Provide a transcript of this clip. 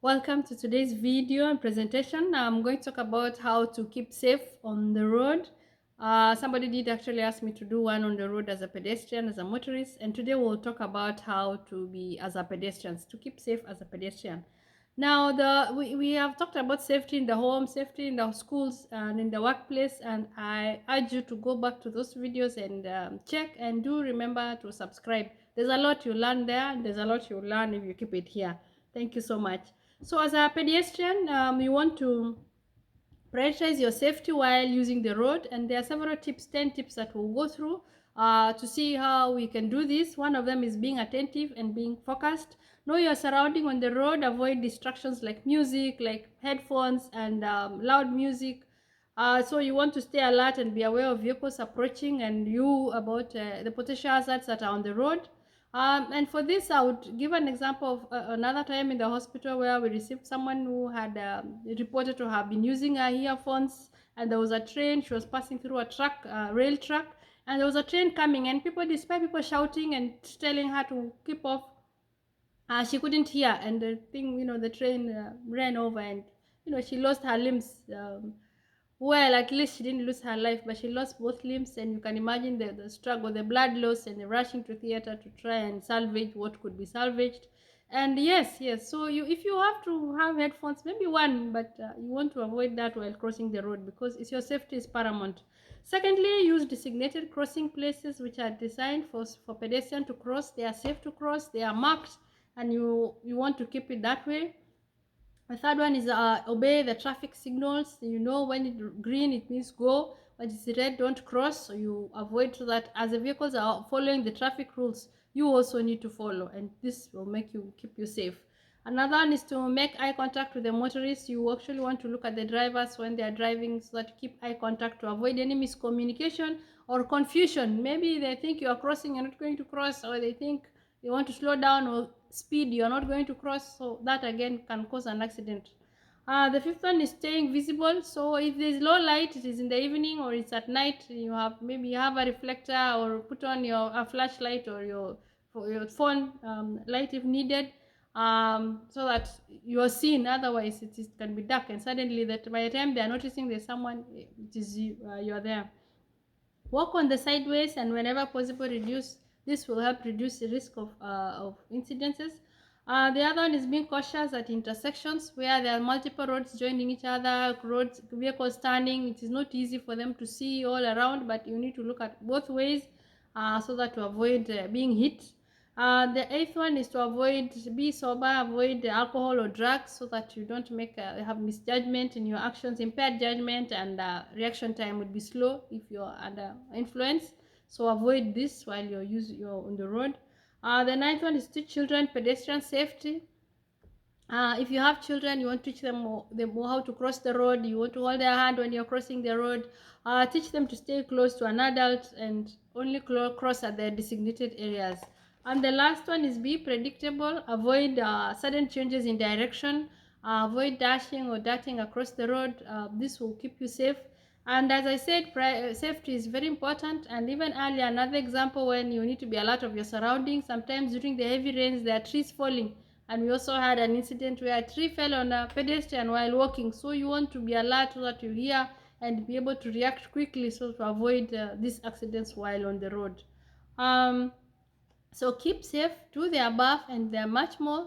Welcome to today's video and presentation. I'm going to talk about how to keep safe on the road. Somebody did actually ask me to do one on the road as a pedestrian, as a motorist, and today we'll talk about how to be as a pedestrian, to keep safe as a pedestrian. Now, we have talked about safety in the home, safety in the schools, and in the workplace, and I urge you to go back to those videos and check, and do remember to subscribe. There's a lot you learn there, and there's a lot you learn if you keep it here. Thank you so much. So as a pedestrian, you want to prioritize your safety while using the road, and there are several tips, 10 tips that we'll go through to see how we can do this. One of them is being attentive and being focused. Know your surrounding on the road. Avoid distractions like music, like headphones and loud music. So you want to stay alert and be aware of vehicles approaching and you about the potential hazards that are on the road. And for this, I would give an example of another time in the hospital where we received someone who had reported to have been using her earphones, and there was a train. She was passing through a truck, rail track, and there was a train coming, and people, despite people shouting and telling her to keep off, she couldn't hear, and the thing, the train ran over, and she lost her limbs. Well, at least she didn't lose her life, but she lost both limbs, and you can imagine the struggle, the blood loss, and the rushing to theater to try and salvage what could be salvaged. And yes. So if you have to have headphones, maybe one, but you want to avoid that while crossing the road because it's your safety is paramount. Secondly, use designated crossing places which are designed for pedestrians to cross. They are safe to cross. They are marked, and you want to keep it that way. The third one is obey the traffic signals. You know when it's green, it means go. When it's red, don't cross. So you avoid, so that as the vehicles are following the traffic rules, you also need to follow, and this will make you keep you safe. Another one is to make eye contact with the motorists. You actually want to look at the drivers when they are driving, so that you keep eye contact to avoid any miscommunication or confusion. Maybe they think you are crossing, you're not going to cross, or they think you want to slow down or speed, you're not going to cross, so that again can cause an accident. The fifth one is staying visible. So if there's low light, it is in the evening or it's at night, you have a reflector, or put on your a flashlight or your phone light if needed, so that you are seen. Otherwise it can be dark, and suddenly that by the time they are noticing there's someone, it is you are there. Walk on the sideways, and whenever possible reduce, this will help reduce the risk of incidences. The other one is being cautious at intersections where there are multiple roads joining each other, roads, vehicles turning. It is not easy for them to see all around, but you need to look at both ways so that to avoid being hit. The eighth one is to avoid, be sober, avoid alcohol or drugs, so that you don't have misjudgment in your actions, impaired judgment, and reaction time would be slow if you're under influence. So avoid this while you're on the road. The ninth one is teach children pedestrian safety. If you have children, you want to teach them how to cross the road. You want to hold their hand when you're crossing the road. Teach them to stay close to an adult and only cross at their designated areas. And the last one is be predictable. Avoid sudden changes in direction. Avoid dashing or darting across the road. This will keep you safe. And as I said, safety is very important. And even earlier, another example, when you need to be alert of your surroundings. Sometimes during the heavy rains, there are trees falling, and we also had an incident where a tree fell on a pedestrian while walking. So you want to be alert so that you hear and be able to react quickly, so to avoid these accidents while on the road. So keep safe, do the above, and there are much more